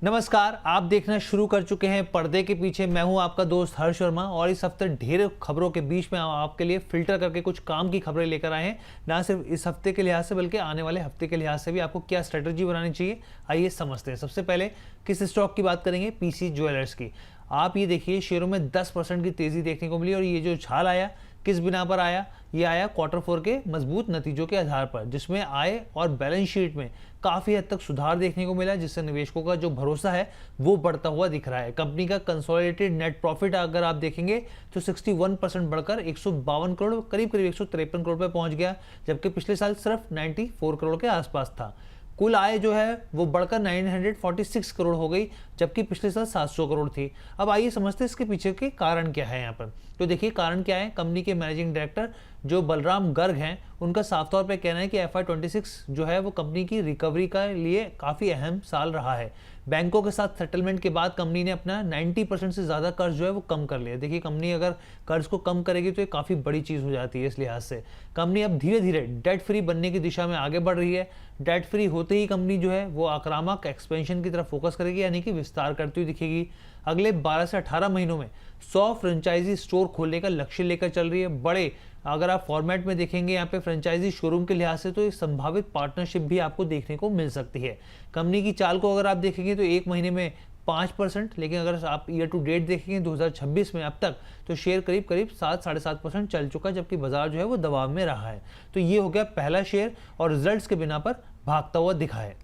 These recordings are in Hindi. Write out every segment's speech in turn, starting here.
नमस्कार, आप देखना शुरू कर चुके हैं पर्दे के पीछे। मैं हूं आपका दोस्त हर्ष वर्मा और इस हफ्ते ढेर खबरों के बीच में आपके लिए फिल्टर करके कुछ काम की खबरें लेकर आए हैं। ना सिर्फ इस हफ्ते के लिहाज से बल्कि आने वाले हफ्ते के लिहाज से भी आपको क्या स्ट्रेटजी बनानी चाहिए, आइए समझते हैं। सबसे पहले किस स्टॉक की बात करेंगे? पीसी ज्वेलर्स की। आप ये देखिए, शेयरों में 10% की तेजी देखने को मिली और ये जो उछाल आया किस बिना पर आया? ये आया क्वार्टर 4 के मजबूत नतीजों के आधार पर, जिसमें आय और बैलेंस शीट में काफी हद तक सुधार देखने को मिला, जिससे निवेशकों का जो भरोसा है वो बढ़ता हुआ दिख रहा है। कंपनी का कंसोलिडेटेड नेट प्रॉफिट अगर आप देखेंगे तो 61% बढ़कर 152 करोड़ करीब 153 करोड़ पे पहुंच गया, जबकि पिछले साल सिर्फ 94 करोड़ के आसपास था। कुल आय जो है वो बढ़कर 946 करोड़ हो गई, जबकि पिछले साल 700 करोड़ थी। अब आइए समझते हैं इसके पीछे के कारण क्या है। यहाँ पर तो देखिए कारण क्या है। कंपनी के मैनेजिंग डायरेक्टर जो बलराम गर्ग हैं, उनका साफ तौर पे कहना है कि FY26 जो है वो कंपनी की रिकवरी का लिए काफ़ी अहम साल रहा है। बैंकों के साथ सेटलमेंट के बाद कंपनी ने अपना 90% से ज़्यादा कर्ज जो है वो कम कर लिया। देखिए, कंपनी अगर कर्ज को कम करेगी तो ये काफ़ी बड़ी चीज़ हो जाती है। इस लिहाज से कंपनी अब धीरे धीरे डेट फ्री बनने की दिशा में आगे बढ़ रही है। डेट फ्री होते ही कंपनी जो है वो आक्रामक एक्सपेंशन की तरफ फोकस करेगी, यानी कि विस्तार करती हुई दिखेगी। अगले 12 से 18 महीनों में 100 फ्रेंचाइजी स्टोर खोलने का लक्ष्य लेकर चल रही है। बड़े अगर आप फॉर्मेट में देखेंगे यहाँ पे फ्रेंचाइजी शोरूम के लिहाज से तो एक संभावित पार्टनरशिप भी आपको देखने को मिल सकती है। कंपनी की चाल को अगर आप देखेंगे तो एक महीने में 5%, लेकिन अगर आप ईयर टू डेट देखेंगे 2026 में अब तक तो शेयर करीब 7-7.5% चल चुका है, जबकि बाजार जो है वो दबाव में रहा है। तो ये हो गया पहला शेयर और रिजल्ट्स के बिना पर भागता हुआ दिखा है।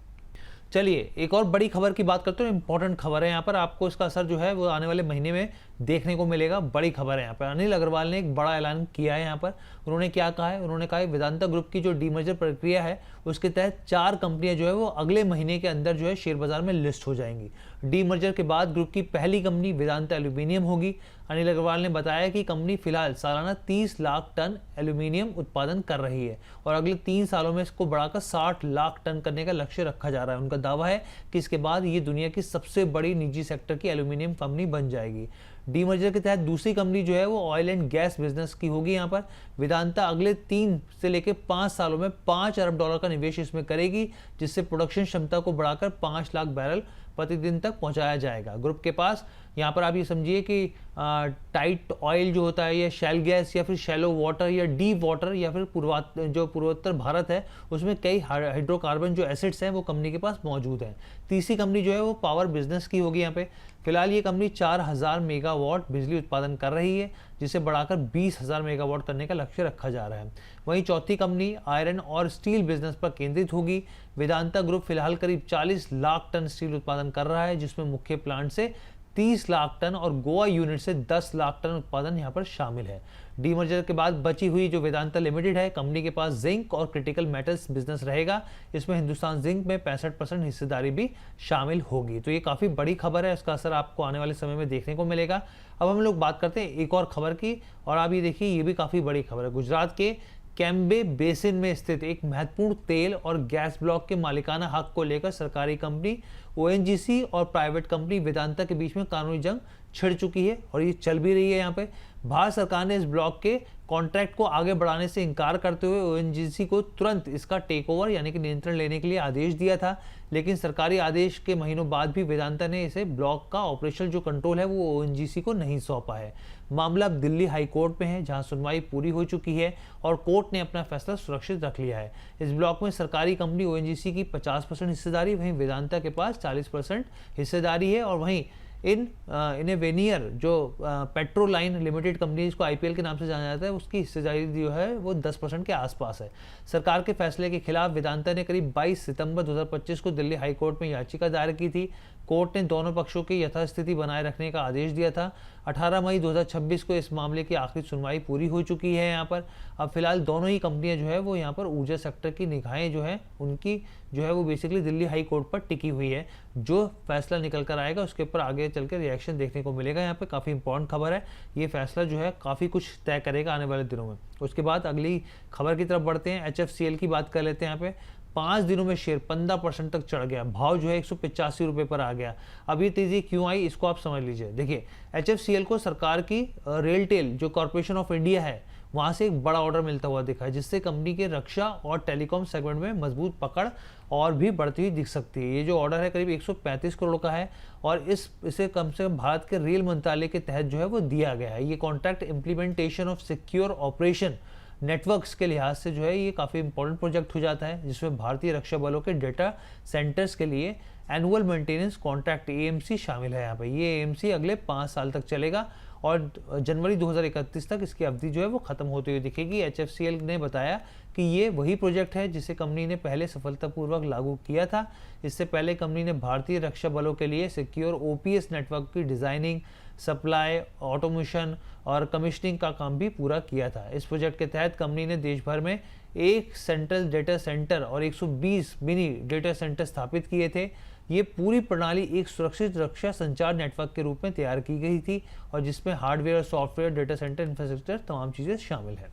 चलिए एक और बड़ी खबर की बात करते हैं। इंपॉर्टेंट खबर है यहाँ पर, आपको इसका असर जो है वो आने वाले महीने में देखने को मिलेगा। बड़ी खबर है यहाँ पर। अनिल अग्रवाल ने एक बड़ा ऐलान किया है यहाँ पर। उन्होंने क्या कहा है? उन्होंने कहा है वेदांता ग्रुप की जो डीमर्जर प्रक्रिया है उसके तहत 4 कंपनियां जो है वो अगले महीने के अंदर जो है शेयर बाजार में लिस्ट हो जाएंगी। डीमर्जर के बाद ग्रुप की पहली कंपनी वेदांता एल्यूमिनियम होगी। अनिल अग्रवाल ने बताया कि कंपनी फिलहाल सालाना 30 लाख टन एल्यूमिनियम उत्पादन कर रही है और अगले 3 सालों में इसको बढ़ाकर 60 लाख टन करने का लक्ष्य रखा जा रहा है। उनका दावा है कि इसके बाद ये दुनिया की सबसे बड़ी निजी सेक्टर की एल्यूमिनियम कंपनी बन जाएगी। डीमर्जर के तहत दूसरी कंपनी जो है वो ऑयल एंड गैस बिजनेस की होगी। यहाँ पर वेदांता अगले 3 से लेकर 5 सालों में $5 अरब का निवेश इसमें करेगी, जिससे प्रोडक्शन क्षमता को बढ़ाकर 5 लाख बैरल प्रतिदिन तक पहुंचाया जाएगा। ग्रुप के पास यहाँ पर आप ये समझिए कि टाइट ऑयल जो होता है या शैल गैस या फिर शैलो वाटर या डीप वाटर या फिर पूर्वोत्तर भारत है उसमें कई हाइड्रोकार्बन जो एसिड्स हैं वो कंपनी के पास मौजूद हैं। तीसरी कंपनी जो है वो पावर बिजनेस की होगी। यहाँ पे फिलहाल ये कंपनी 4000 मेगावाट बिजली उत्पादन कर रही है, जिसे बढ़ाकर 20,000 मेगावाट करने का लक्ष्य रखा जा रहा है। वहीं चौथी कंपनी आयरन और स्टील बिजनेस पर केंद्रित होगी। वेदांता ग्रुप फिलहाल करीब 40 लाख टन स्टील उत्पादन कर रहा है, जिसमें मुख्य प्लांट से 30 लाख टन और गोवा यूनिट से 10 लाख टन उत्पादन यहाँ पर शामिल है। डीमर्जर के बाद बची हुई जो वेदांता लिमिटेड है, कंपनी के पास जिंक और क्रिटिकल मेटल्स बिजनेस रहेगा। इसमें हिंदुस्तान जिंक में 65% हिस्सेदारी भी शामिल होगी। तो ये काफ़ी बड़ी खबर है, इसका असर आपको आने वाले समय में देखने को मिलेगा। अब हम लोग बात करते हैं एक और खबर की, और आप ये देखिए ये भी काफ़ी बड़ी खबर है। गुजरात के कैम्बे बेसिन में स्थित एक महत्वपूर्ण तेल और गैस ब्लॉक के मालिकाना हक को लेकर सरकारी कंपनी ONGC और प्राइवेट कंपनी वेदांता के बीच में कानूनी जंग छिड़ चुकी है और ये चल भी रही है। यहाँ पे भारत सरकार ने इस ब्लॉक के कॉन्ट्रैक्ट को आगे बढ़ाने से इनकार करते हुए ONGC को तुरंत इसका टेक ओवर यानी कि नियंत्रण लेने के लिए आदेश दिया था, लेकिन सरकारी आदेश के महीनों बाद भी वेदांता ने इसे ब्लॉक का ऑपरेशनल जो कंट्रोल है वो ONGC को नहीं सौंपा है। मामला अब दिल्ली हाई कोर्ट में है, जहां सुनवाई पूरी हो चुकी है और कोर्ट ने अपना फैसला सुरक्षित रख लिया है। इस ब्लॉक में सरकारी कंपनी ONGC की 50% हिस्सेदारी, वहीं वेदांता के पास 40% हिस्सेदारी है और वहीं इन्हें वेनियर जो पेट्रोलाइन लिमिटेड कंपनी जिसको IPL के नाम से जाना जाता है उसकी हिस्सेदारी जो है वो 10% के आसपास है। सरकार के फैसले के खिलाफ वेदांता ने करीब 22 सितंबर 2025 को दिल्ली हाई कोर्ट में याचिका दायर की थी। कोर्ट ने दोनों पक्षों की यथास्थिति बनाए रखने का आदेश दिया था। 18 मई 2026 को इस मामले की आखिरी सुनवाई पूरी हो चुकी है। यहाँ पर अब फिलहाल दोनों ही कंपनियां जो है वो यहाँ पर ऊर्जा सेक्टर की निगाहें जो है उनकी जो है वो बेसिकली दिल्ली हाई कोर्ट पर टिकी हुई है। जो फैसला निकल कर आएगा उसके ऊपर आगे चल के रिएक्शन देखने को मिलेगा। यहाँ पे काफ़ी इंपॉर्टेंट खबर है, ये फैसला जो है काफ़ी कुछ तय करेगा आने वाले दिनों में। उसके बाद अगली खबर की तरफ बढ़ते हैं। HFCL की बात कर लेते हैं। यहाँ पे 5 दिनों में शेयर 15% तक चढ़ गया, भाव जो है 185 रुपये पर आ गया। अब ये तेजी क्यों आई इसको आप समझ लीजिए। देखिए HFCL को सरकार की रेलटेल जो कॉर्पोरेशन ऑफ इंडिया है वहाँ से एक बड़ा ऑर्डर मिलता हुआ दिखा है, जिससे कंपनी के रक्षा और टेलीकॉम सेगमेंट में मजबूत पकड़ और भी बढ़ती हुई दिख सकती है। ये जो ऑर्डर है करीब 135 करोड़ का है और इसे कम से कम भारत के रेल मंत्रालय के तहत जो है वो दिया गया है। ये contract implementation of secure operation networks के लिहाज से जो है ये काफ़ी इंपॉर्टेंट प्रोजेक्ट हो जाता है, जिसमें भारतीय रक्षा बलों के डेटा सेंटर्स के लिए एनुअल मेंटेनेंस कॉन्ट्रैक्ट एएमसी शामिल है। यहाँ पे ये एएमसी अगले 5 साल तक चलेगा और जनवरी 2031 तक इसकी अवधि जो है वो खत्म होती हुई दिखेगी। HFCL ने बताया कि ये वही प्रोजेक्ट है जिसे कंपनी ने पहले सफलतापूर्वक लागू किया था। इससे पहले कंपनी ने भारतीय रक्षा बलों के लिए सिक्योर OPS नेटवर्क की डिजाइनिंग, सप्लाई, ऑटोमेशन और कमीशनिंग का काम भी पूरा किया था। इस प्रोजेक्ट के तहत कंपनी ने देश भर में एक सेंट्रल डेटा सेंटर और 120 मिनी डेटा सेंटर स्थापित किए थे। ये पूरी प्रणाली एक सुरक्षित रक्षा संचार नेटवर्क के रूप में तैयार की गई थी और जिसमें hardware, software, data centre infrastructure तमाम चीज़ें शामिल है।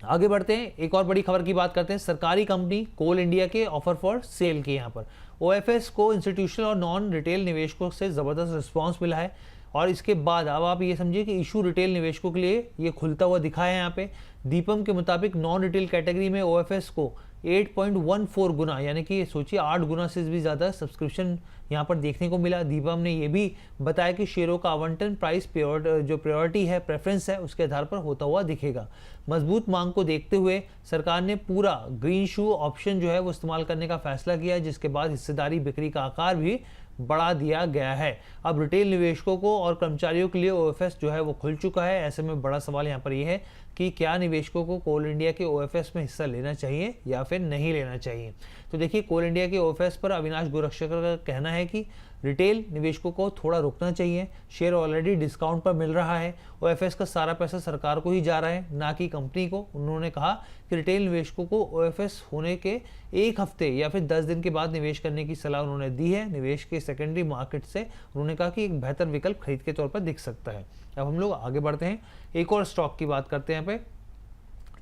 आगे बढ़ते हैं, एक और बड़ी खबर की बात करते हैं। सरकारी कंपनी कोल इंडिया के ऑफर फॉर सेल की यहाँ पर OFS को इंस्टीट्यूशनल और नॉन रिटेल निवेशकों से ज़बरदस्त रिस्पॉन्स मिला है और इसके बाद अब आप ये समझिए कि इशू रिटेल निवेशकों के लिए ये खुलता हुआ दिखा है। यहाँ पे दीपम के मुताबिक नॉन रिटेल कैटेगरी में OFS को 8.14 गुना यानी कि सोचिए 8 गुना से भी ज़्यादा सब्सक्रिप्शन यहाँ पर देखने को मिला। दीपम ने यह भी बताया कि शेयरों का आवंटन प्राइस जो प्रायोरिटी है, प्रेफरेंस है, उसके आधार पर होता हुआ दिखेगा। मजबूत मांग को देखते हुए सरकार ने पूरा ग्रीन शू ऑप्शन जो है वो इस्तेमाल करने का फैसला किया, जिसके बाद हिस्सेदारी बिक्री का आकार भी बढ़ा दिया गया है। अब रिटेल निवेशकों को और कर्मचारियों के लिए OFS जो है वो खुल चुका है। ऐसे में बड़ा सवाल यहाँ पर यह है कि क्या निवेशकों को कोल इंडिया के OFS में हिस्सा लेना चाहिए या फिर नहीं लेना चाहिए। तो देखिए, कोल इंडिया के OFS पर अविनाश गोरक्षकर का कहना है कि रिटेल निवेशकों को थोड़ा रुकना चाहिए। शेयर ऑलरेडी डिस्काउंट पर मिल रहा है। OFS का सारा पैसा सरकार को ही जा रहा है, ना कि कंपनी को। उन्होंने कहा कि रिटेल निवेशकों को OFS होने के 1 हफ्ते या फिर 10 दिन के बाद निवेश करने की सलाह उन्होंने दी है। निवेश के सेकेंडरी मार्केट से उन्होंने कहा कि एक बेहतर विकल्प खरीद के तौर पर दिख सकता है। अब हम लोग आगे बढ़ते हैं, एक और स्टॉक की बात करते हैं। यहाँ पे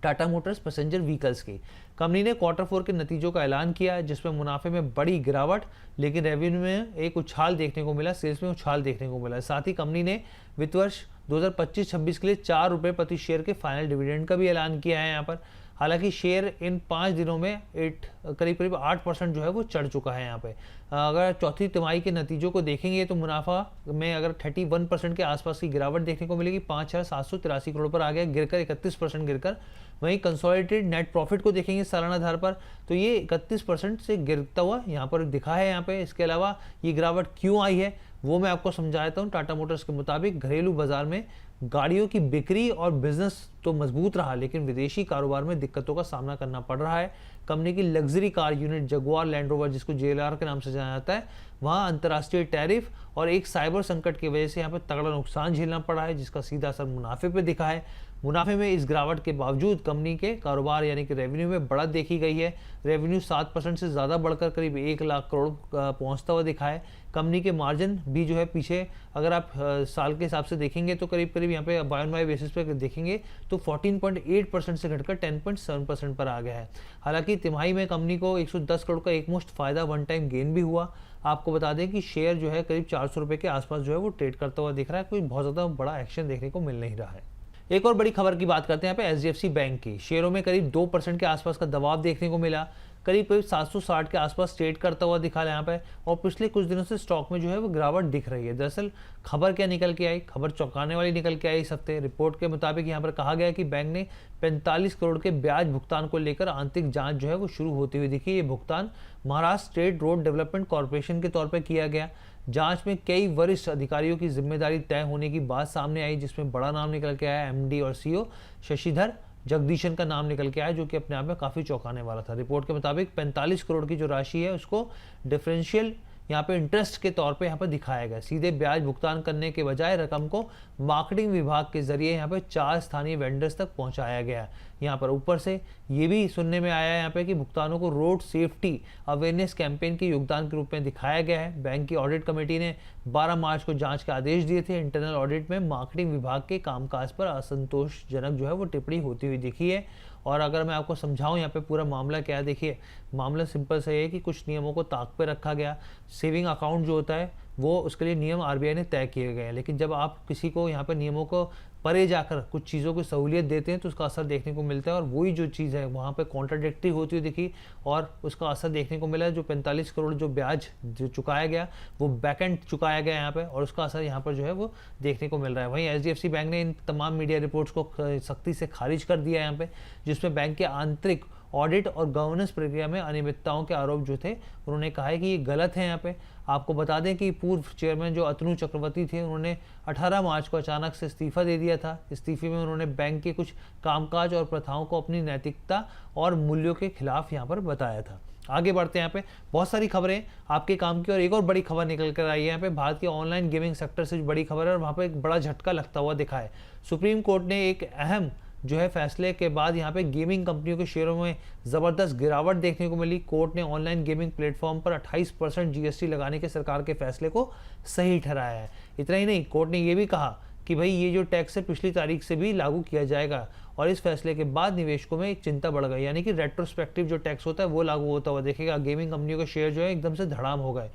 टाटा मोटर्स पैसेंजर व्हीकल्स की कंपनी ने Q4 के नतीजों का ऐलान किया, जिसमें मुनाफे में बड़ी गिरावट, लेकिन रेवेन्यू में एक उछाल देखने को मिला, सेल्स में उछाल देखने को मिला। साथ ही कंपनी ने वित्त वर्ष 2025-26 के लिए 4 रुपये प्रति शेयर के फाइनल डिविडेंड का भी ऐलान किया है यहाँ पर। हालांकि शेयर इन 5 दिनों में करीब 8% जो है वो चढ़ चुका है यहाँ पे। अगर चौथी तिमाही के नतीजों को देखेंगे तो मुनाफा में अगर 31% के आसपास की गिरावट देखने को मिलेगी, 5,783 करोड़ पर आ गया, गिरकर 31% गिरकर। वहीं कंसोलिडेटेड नेट प्रॉफिट को देखेंगे सालाना आधार पर तो ये 31% से गिरता हुआ यहाँ पर दिखा है। यहाँ पे इसके अलावा ये गिरावट क्यों आई है वो मैं आपको समझाता हूँ। टाटा मोटर्स के मुताबिक घरेलू बाजार में गाड़ियों की बिक्री और बिजनेस तो मजबूत रहा, लेकिन विदेशी कारोबार में दिक्कतों का सामना करना पड़ रहा है। कंपनी की luxury car unit Jaguar land rover, जिसको JLR के नाम से जाना जाता है, वहाँ अंतर्राष्ट्रीय टैरिफ और एक साइबर संकट की वजह से यहाँ पर तगड़ा नुकसान झेलना पड़ा है, जिसका सीधा असर मुनाफे पर दिखा है। मुनाफे में इस गिरावट के बावजूद कंपनी के कारोबार यानी कि रेवेन्यू में बढ़त देखी गई है। रेवेन्यू 7% से ज़्यादा बढ़कर करीब 1 लाख करोड़ पहुंचता हुआ दिखा है। कंपनी के मार्जिन भी जो है पीछे अगर आप साल के हिसाब से देखेंगे तो करीब यहाँ पे बाय बेसिस पे देखेंगे तो 14.8% से घटकर 10.7% पर आ गया है। हालांकि तिमाही में कंपनी को 110 करोड़ का एकमुश्त फायदा वन टाइम गेन भी हुआ। आपको बता दें कि शेयर जो है करीब 400 रुपये के आसपास जो है वो ट्रेड करता हुआ दिख रहा है। कोई बहुत ज़्यादा बड़ा एक्शन देखने को मिल नहीं रहा है। एक और बड़ी खबर की बात करते हैं यहाँ पे HDFC बैंक की। शेयरों में करीब 2% के आसपास का दबाव देखने को मिला, करीब 760 के आसपास ट्रेड करता हुआ दिखा यहाँ पे। और पिछले कुछ दिनों से स्टॉक में जो है वो गिरावट दिख रही है। दरअसल खबर क्या निकल के आई, खबर चौंकाने वाली निकल के आई इस हफ्ते। रिपोर्ट के मुताबिक यहाँ पर कहा गया कि बैंक ने 45 करोड़ के ब्याज भुगतान को लेकर आंतरिक जांच जो है वो शुरू होती हुई दिखी। ये भुगतान Maharashtra state road development corporation के तौर पर किया गया। जांच में कई वरिष्ठ अधिकारियों की जिम्मेदारी तय होने की बात सामने आई, जिसमें बड़ा नाम निकल के आया MD और CEO शशिधर जगदीशन का नाम निकल के आया, जो कि अपने आप में काफ़ी चौंकाने वाला था। रिपोर्ट के मुताबिक 45 करोड़ की जो राशि है उसको डिफरेंशियल यहाँ पे इंटरेस्ट के तौर पे यहाँ पर दिखाया गया। सीधे ब्याज भुगतान करने के बजाय रकम को मार्केटिंग विभाग के जरिए यहाँ पे 4 स्थानीय वेंडर्स तक पहुँचाया गया। यहाँ पर ऊपर से ये भी सुनने में आया है यहाँ पे कि भुगतानों को रोड सेफ्टी अवेयरनेस कैंपेन के योगदान के रूप में दिखाया गया है। बैंक की ऑडिट कमेटी ने 12 मार्च को जांच के आदेश दिए थे। इंटरनल ऑडिट में मार्केटिंग विभाग के कामकाज पर असंतोषजनक जो है वो टिप्पणी होती हुई दिखी है। और अगर मैं आपको समझाऊं यहाँ पे पूरा मामला क्या है, देखिए मामला सिंपल सा है कि कुछ नियमों को ताक पे रखा गया। सेविंग अकाउंट जो होता है वो उसके लिए नियम आरबीआई ने तय किए गए हैं। लेकिन जब आप किसी को यहाँ पर नियमों को परे जाकर कुछ चीज़ों की सहूलियत देते हैं तो उसका असर देखने को मिलता है, और वही जो चीज़ है वहाँ पे कॉन्ट्राडिक्टरी होती हुई दिखी और उसका असर देखने को मिला। जो 45 करोड़ जो ब्याज जो चुकाया गया वो बैकएंड चुकाया गया यहाँ पे, और उसका असर यहाँ पर जो है वो देखने को मिल रहा है। वहीं एचडीएफसी बैंक ने इन तमाम मीडिया रिपोर्ट्स को सख्ती से खारिज कर दिया यहाँ पे, जिसमें बैंक के आंतरिक ऑडिट और गवर्नेंस प्रक्रिया में अनियमितताओं के आरोप जो थे उन्होंने कहा है कि ये गलत है। यहाँ पे आपको बता दें कि पूर्व चेयरमैन जो अतनु चक्रवर्ती थे उन्होंने 18 मार्च को अचानक से इस्तीफा दे दिया था। इस्तीफे में उन्होंने बैंक के कुछ कामकाज और प्रथाओं को अपनी नैतिकता और मूल्यों के खिलाफ यहाँ पर बताया था। आगे बढ़ते हैं, यहाँ पे बहुत सारी खबरें आपके काम की, और एक और बड़ी खबर निकल कर आई है यहाँ पे भारत के ऑनलाइन गेमिंग सेक्टर से बड़ी खबर है, और वहाँ पे एक बड़ा झटका लगता हुआ दिखा है। सुप्रीम कोर्ट ने एक अहम जो है फैसले के बाद यहाँ पे गेमिंग कंपनियों के शेयरों में ज़बरदस्त गिरावट देखने को मिली। कोर्ट ने ऑनलाइन गेमिंग प्लेटफॉर्म पर 28% जीएसटी लगाने के सरकार के फैसले को सही ठहराया है। इतना ही नहीं, कोर्ट ने ये भी कहा कि भाई ये जो टैक्स है पिछली तारीख से भी लागू किया जाएगा, और इस फैसले के बाद निवेशकों में एक चिंता बढ़ गई, यानी कि रेट्रोस्पेक्टिव जो टैक्स होता है वो लागू होता हुआ देखेगा। गेमिंग कंपनियों के शेयर जो है एकदम से धड़ाम हो गए।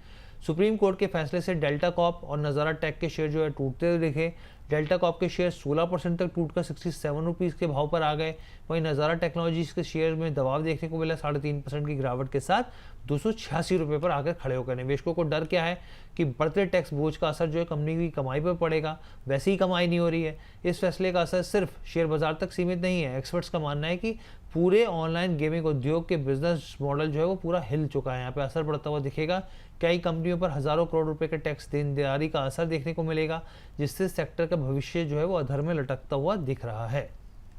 सुप्रीम कोर्ट के फैसले से डेल्टा कॉर्प और नज़ारा टेक के शेयर जो है टूटते हुए दिखे। डेल्टा कॉर्प के शेयर 16% तक टूटकर 67 रुपीज़ के भाव पर आ गए। वहीं नज़ारा टेक्नोलॉजीज के शेयर में दबाव देखने को मिला 3.5% की गिरावट के साथ 286 रुपये पर आकर खड़े होकर। निवेशकों को डर क्या है कि बढ़ते टैक्स बोझ का असर जो है कंपनी की कमाई पर पड़ेगा, वैसी ही कमाई नहीं हो रही है। इस फैसले का असर सिर्फ शेयर बाजार तक सीमित नहीं है। एक्सपर्ट्स का मानना है कि पूरे ऑनलाइन गेमिंग उद्योग के बिजनेस मॉडल जो है वो पूरा हिल चुका है। यहाँ पे असर पड़ता हुआ दिखेगा। कई कंपनियों पर हज़ारों करोड़ रुपए के टैक्स देनदारी का असर देखने को मिलेगा, जिससे सेक्टर का भविष्य जो है वो अधर में लटकता हुआ दिख रहा है।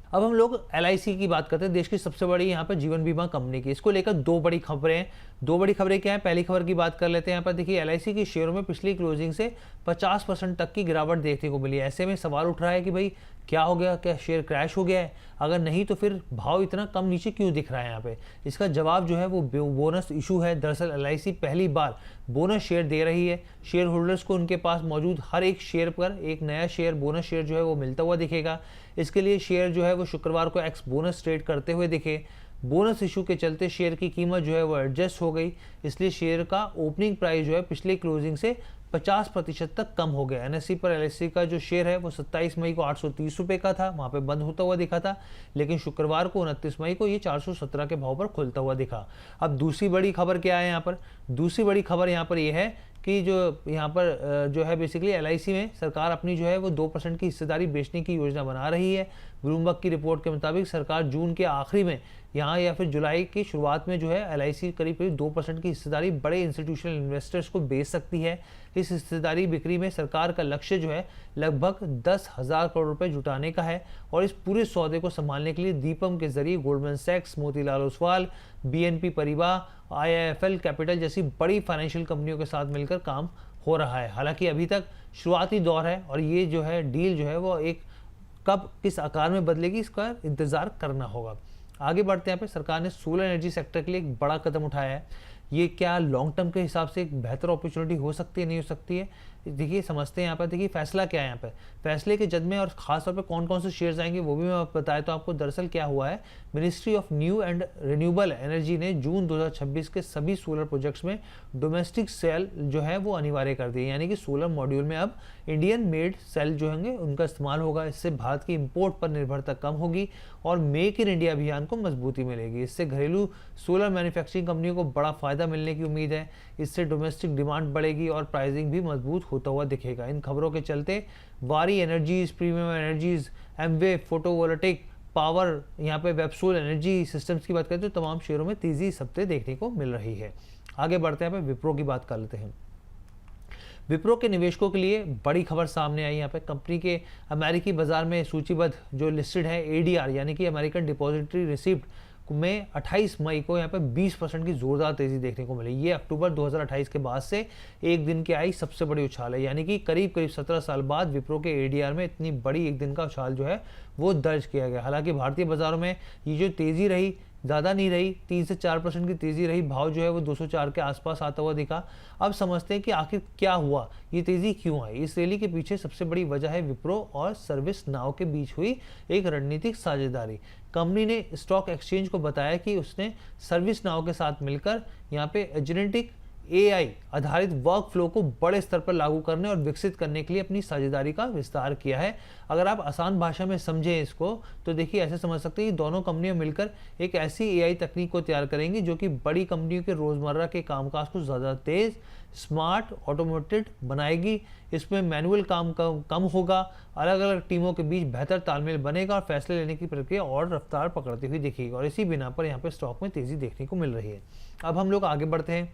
अब हम लोग एलआईसी की बात करते हैं, देश की सबसे बड़ी यहाँ पर जीवन बीमा कंपनी की। इसको लेकर दो बड़ी खबरें हैं। दो बड़ी खबरें क्या है, पहली खबर की बात कर लेते हैं। यहाँ पर देखिए एलआईसी के शेयरों में पिछली क्लोजिंग से 50% तक की गिरावट देखने को मिली। ऐसे में सवाल उठ रहा है कि भाई क्या हो गया, क्या शेयर क्रैश हो गया है? अगर नहीं तो फिर भाव इतना कम नीचे क्यों दिख रहा है यहाँ पे? इसका जवाब जो है वो बोनस इशू है। दरअसल एलआईसी पहली बार बोनस शेयर दे रही है। शेयर होल्डर्स को उनके पास मौजूद हर एक शेयर पर एक नया शेयर बोनस शेयर जो है वो मिलता हुआ दिखेगा। इसके लिए शेयर जो है वो शुक्रवार को एक्स बोनस ट्रेड करते हुए दिखे। बोनस इशू के चलते शेयर की कीमत जो है वो एडजस्ट हो गई, इसलिए शेयर का ओपनिंग प्राइस जो है पिछले क्लोजिंग से 50% तक कम हो गया। एनएससी पर एलआईसी का जो शेयर है वो 27 मई को 830 रुपये का था, वहाँ पे बंद होता हुआ दिखा था, लेकिन शुक्रवार को 29 मई को ये 417 के भाव पर खुलता हुआ दिखा। अब दूसरी बड़ी खबर क्या है यहाँ पर? दूसरी बड़ी खबर यहाँ पर यह है कि जो यहाँ पर जो है बेसिकली एलआईसी में सरकार अपनी जो है वो 2% की हिस्सेदारी बेचने की योजना बना रही है। ब्लूमबर्ग की रिपोर्ट के मुताबिक सरकार जून के आखिरी में यहाँ या फिर जुलाई की शुरुआत में जो है एलआईसी करीब 2% की हिस्सेदारी बड़े इंस्टीट्यूशनल इन्वेस्टर्स को बेच सकती है। इस हिस्सेदारी बिक्री में सरकार का लक्ष्य जो है लगभग 10,000 करोड़ रुपए जुटाने का है, और इस पूरे सौदे को संभालने के लिए दीपम के जरिए गोल्डमैन सैक्स, मोतीलाल ओसवाल, बीएनपी परिवार, आईआईएफएल कैपिटल जैसी बड़ी फाइनेंशियल कंपनियों के साथ मिलकर काम हो रहा है। हालांकि अभी तक शुरुआती दौर है, और ये जो है डील जो है वो एक कब किस आकार में बदलेगी इसका इंतजार करना होगा। आगे बढ़ते हैं। यहाँ पे सरकार ने सोलर एनर्जी सेक्टर के लिए एक बड़ा कदम उठाया है। ये क्या लॉन्ग टर्म के हिसाब से एक बेहतर अपॉर्चुनिटी हो सकती है, नहीं हो सकती है? देखिए समझते हैं यहाँ पर। देखिए फैसला क्या है यहाँ पे, फैसले के जद में और खासतौर पे कौन कौन से शेयर्स आएंगे वो भी मैं बताया तो आपको। दरअसल क्या हुआ है, ministry of new and renewable energy ने जून 2026 के सभी सोलर प्रोजेक्ट्स में डोमेस्टिक सेल जो है वो अनिवार्य कर दिए, यानी कि सोलर मॉड्यूल में अब इंडियन मेड सेल जो होंगे उनका इस्तेमाल होगा। इससे भारत की इम्पोर्ट पर निर्भरता कम होगी और मेक इन इंडिया अभियान को मजबूती मिलेगी। इससे घरेलू सोलर मैन्युफैक्चरिंग कंपनियों को बड़ा फायदा मिलने की उम्मीद है। इससे डोमेस्टिक डिमांड बढ़ेगी और प्राइसिंग भी मजबूत होता हुआ दिखेगा। इन खबरों के चलते वारी energies, premium energies, Amway photovoltaic power, यहाँ पे वेबसोल एनर्जी सिस्टम्स की बात करें तो तमाम शेयरों में तेजी इस हफ्ते देखने को मिल रही है। आगे बढ़ते हैं, यहाँ पे विप्रो की बात कर लेते हैं। विप्रो के निवेशकों के लिए बड़ी खबर सामने आई। यहाँ पे कंपनी के अमेरिकी बाजार में सूचीबद्ध जो लिस्टेड है एडीआर यानी कि अमेरिकन डिपॉजिटरी रिसिप्ट में 28 मई को यहाँ पे 20% की जोरदार तेजी देखने को मिली। ये अक्टूबर 2028 के बाद से एक दिन की आई सबसे बड़ी उछाल है, यानी कि करीब 17 साल बाद विप्रो के एडीआर में इतनी बड़ी एक दिन का उछाल जो है वो दर्ज किया गया। हालांकि भारतीय बाजारों में ये जो तेजी रही ज़्यादा नहीं रही, 3 से 4% की तेज़ी रही। भाव जो है वो 204 के आसपास आता हुआ दिखा। अब समझते हैं कि आखिर क्या हुआ, ये तेज़ी क्यों आई। इस रैली के पीछे सबसे बड़ी वजह है विप्रो और सर्विस नाउ के बीच हुई एक रणनीतिक साझेदारी। कंपनी ने स्टॉक एक्सचेंज को बताया कि उसने सर्विस नाउ के साथ मिलकर यहाँ पे जेनेटिक एआई आधारित वर्क फ्लो को बड़े स्तर पर लागू करने और विकसित करने के लिए अपनी साझेदारी का विस्तार किया है। अगर आप आसान भाषा में समझें इसको तो देखिए ऐसे समझ सकते हैं कि दोनों कंपनियां मिलकर एक ऐसी एआई तकनीक को तैयार करेंगी जो कि बड़ी कंपनियों के रोजमर्रा के कामकाज को ज़्यादा तेज, स्मार्ट, ऑटोमेटेड बनाएगी। इसमें मैनुअल काम कम होगा, अलग अलग टीमों के बीच बेहतर तालमेल बनेगा और फैसले लेने की प्रक्रिया और रफ्तार पकड़ती हुई दिखेगी और इसी बिना पर यहाँ पे स्टॉक में तेजी देखने को मिल रही है। अब हम लोग आगे बढ़ते हैं।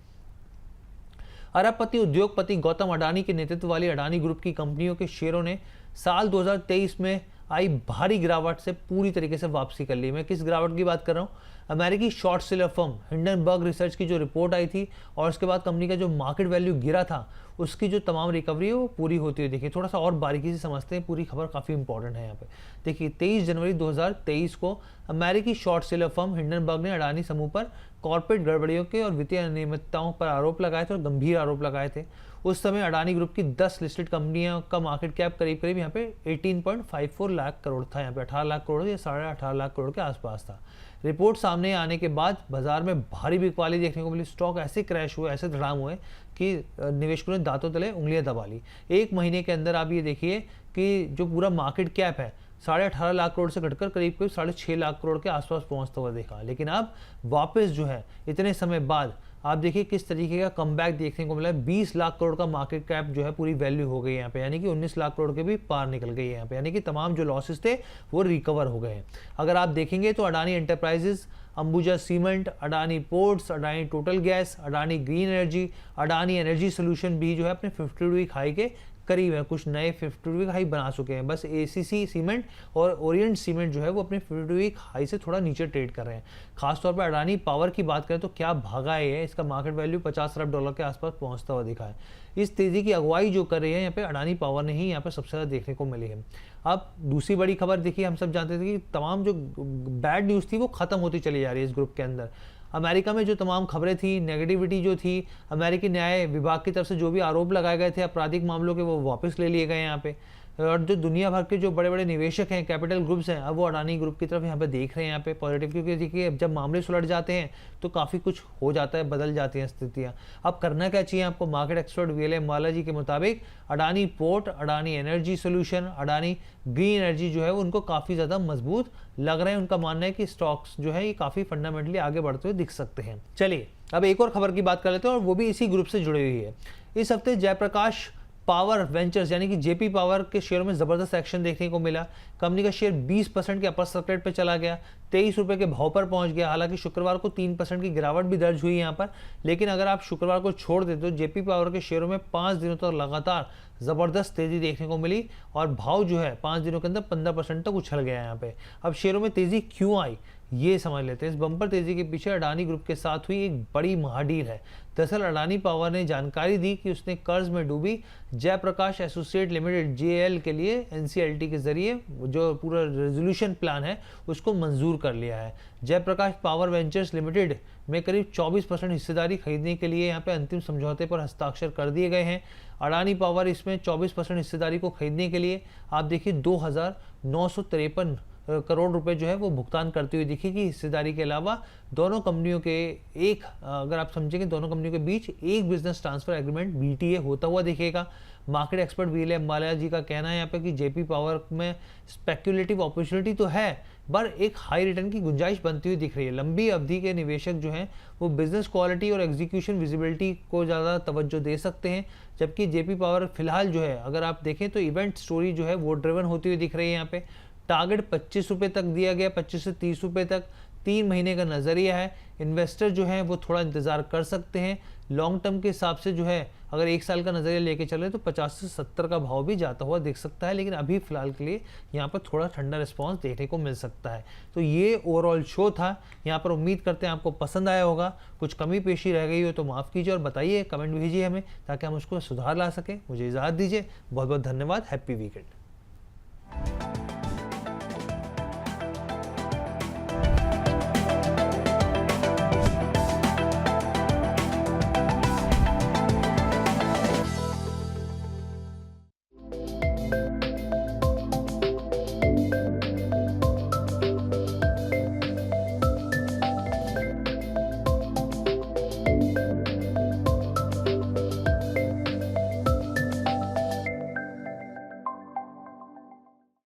अरबपति उद्योगपति गौतम अडानी के नेतृत्व वाली अडानी ग्रुप की कंपनियों के शेयरों ने साल 2023 में आई भारी गिरावट से पूरी तरीके से वापसी कर ली। मैं किस गिरावट की बात कर रहा हूँ? अमेरिकी short seller firm Hindenburg research की जो रिपोर्ट आई थी और उसके बाद कंपनी का जो मार्केट वैल्यू गिरा था उसकी जो तमाम रिकवरी है वो पूरी होती हुई देखिए। थोड़ा सा और बारीकी से समझते हैं, पूरी खबर काफ़ी इंपॉर्टेंट है यहाँ पे। देखिए 23 जनवरी 2023 को अमेरिकी शॉर्ट सेलर फर्म हिंडनबर्ग ने अडानी समूह पर कॉर्पोरेट गड़बड़ियों के और वित्तीय अनियमितताओं पर आरोप लगाए थे और गंभीर आरोप लगाए थे। उस समय अडानी ग्रुप की 10 लिस्टेड कंपनियों का मार्केट कैप करीब यहाँ पे 18.54 लाख करोड़ था। यहाँ पे 18 लाख करोड़ या 18.5 लाख करोड़ के आसपास था। रिपोर्ट सामने आने के बाद बाजार में भारी बिकवाली देखने को मिली। स्टॉक ऐसे क्रैश हुए, ऐसे धड़ाम हुए कि निवेशकों ने दांतों तले उंगलियां दबा ली। एक महीने के अंदर आप ये देखिए कि जो पूरा मार्केट कैप है 18.5 लाख करोड़ से घटकर करीब 6.5 लाख करोड़ के आसपास पहुंचता हुआ देखा। लेकिन अब वापस जो है इतने समय बाद आप देखिए किस तरीके का कमबैक देखने को मिला है। 20 लाख करोड़ का मार्केट कैप जो है पूरी वैल्यू हो गई यहाँ पे, यानी कि 19 लाख करोड़ के भी पार निकल गई है यहाँ पे, यानी कि तमाम जो लॉसेस थे वो रिकवर हो गए हैं। अगर आप देखेंगे तो Adani enterprises, Ambuja cement, Adani ports, Adani total gas, Adani green energy, Adani energy solution भी जो है अपने 50 वीक हाई के करीब है। कुछ नए 50 वीक हाई बना चुके हैं। बस एसीसी सीमेंट और ओरिएंट सीमेंट जो है वो अपने 50 वीक हाई से थोड़ा नीचे ट्रेड कर रहे हैं। खासतौर पर अडानी पावर की बात करें तो क्या भागा है, इसका मार्केट वैल्यू 50 अरब डॉलर के आसपास पहुंचता हुआ दिखा है। इस तेजी की अगुवाई जो कर रही है यहाँ पे अडानी पावर ने ही यहाँ पे सबसे ज़्यादा देखने को मिली है। अब दूसरी बड़ी खबर देखिए, हम सब जानते थे कि तमाम जो बैड न्यूज़ थी वो खत्म होती चली जा रही है इस ग्रुप के अंदर। अमेरिका में जो तमाम खबरें थी, नेगेटिविटी जो थी, अमेरिकी न्याय विभाग की तरफ से जो भी आरोप लगाए गए थे आपराधिक मामलों के, वो वापस ले लिए गए यहाँ पे। और जो दुनिया भर के जो बड़े बड़े निवेशक हैं, कैपिटल ग्रुप्स हैं, अब वो अडानी ग्रुप की तरफ यहाँ पे देख रहे हैं यहाँ पे पॉजिटिव, क्योंकि देखिए जब मामले सुलझ जाते हैं तो काफ़ी कुछ हो जाता है, बदल जाती हैं स्थितियाँ। अब करना क्या चाहिए आपको? मार्केट एक्सपर्ट वीएलएम माला जी के मुताबिक Adani port, Adani energy solution, Adani green energy जो है वो उनको काफ़ी ज़्यादा मजबूत लग रहे हैं। उनका मानना है कि स्टॉक्स जो है ये काफ़ी फंडामेंटली आगे बढ़ते हुए दिख सकते हैं। चलिए अब एक और खबर की बात कर लेते हैं और वो भी इसी ग्रुप से जुड़ी हुई है। इस हफ्ते जयप्रकाश पावर वेंचर्स यानी कि जेपी पावर के शेयरों में ज़बरदस्त एक्शन देखने को मिला। कंपनी का शेयर 20% के अपर सर्किट पर चला गया, 23 रुपये के भाव पर पहुंच गया। हालांकि शुक्रवार को 3% की गिरावट भी दर्ज हुई यहाँ पर, लेकिन अगर आप शुक्रवार को छोड़ देते तो जेपी पावर के शेयरों में 5 दिनों तक लगातार ज़बरदस्त तेज़ी देखने को मिली और भाव जो है 5 दिनों के अंदर 15% तक उछल गया यहाँ पे। अब शेयरों में तेज़ी क्यों आई ये समझ लेते हैं। इस बम्पर तेज़ी के पीछे अडानी ग्रुप के साथ हुई एक बड़ी महाडील है। दरअसल अडानी पावर ने जानकारी दी कि उसने कर्ज में डूबी जयप्रकाश एसोसिएट लिमिटेड जेएल के लिए एनसीएलटी के जरिए जो पूरा रेजोल्यूशन प्लान है उसको मंजूर कर लिया है। जयप्रकाश पावर वेंचर्स लिमिटेड में करीब 24% हिस्सेदारी खरीदने के लिए यहाँ पे अंतिम समझौते पर हस्ताक्षर कर दिए गए हैं। अडानी पावर इसमें 24% हिस्सेदारी को खरीदने के लिए आप देखिए 2,953 करोड़ रुपए जो है वो भुगतान करती हुई दिखेगी। हिस्सेदारी के अलावा दोनों कंपनियों के अगर आप समझेंगे दोनों कंपनियों के बीच एक बिजनेस ट्रांसफर एग्रीमेंट बीटीए होता हुआ दिखेगा। मार्केट एक्सपर्ट वीएलएम माल्या जी का कहना है यहाँ पे कि जेपी पावर में स्पेक्युलेटिव अपॉर्चुनिटी तो है पर एक हाई रिटर्न की गुंजाइश बनती हुई दिख रही है। लंबी अवधि के निवेशक जो हैं वो बिजनेस क्वालिटी और एग्जीक्यूशन विजिबिलिटी को ज़्यादा तवज्जो दे सकते हैं, जबकि जेपी पावर फिलहाल जो है अगर आप देखें तो इवेंट स्टोरी जो है वो ड्रिवन होती हुई दिख रही है। यहाँ पे टारगेट 25 रुपये तक दिया गया, 25 से 30 रुपये तक 3 महीने का नज़रिया है। इन्वेस्टर जो है वो थोड़ा इंतज़ार कर सकते हैं। लॉन्ग टर्म के हिसाब से जो है अगर 1 साल का नज़रिया लेके चले तो 50 से 70 का भाव भी जाता हुआ दिख सकता है, लेकिन अभी फिलहाल के लिए यहाँ पर थोड़ा ठंडा रिस्पांस देखने को मिल सकता है। तो ये ओवरऑल शो था। यहाँ पर उम्मीद करते हैं आपको पसंद आया होगा। कुछ कमी पेशी रह गई हो तो माफ़ कीजिए और बताइए, कमेंट भेजिए हमें ताकि हम उसको सुधार ला सकें। मुझे इजाज़त दीजिए, बहुत बहुत धन्यवाद। Happy weekend.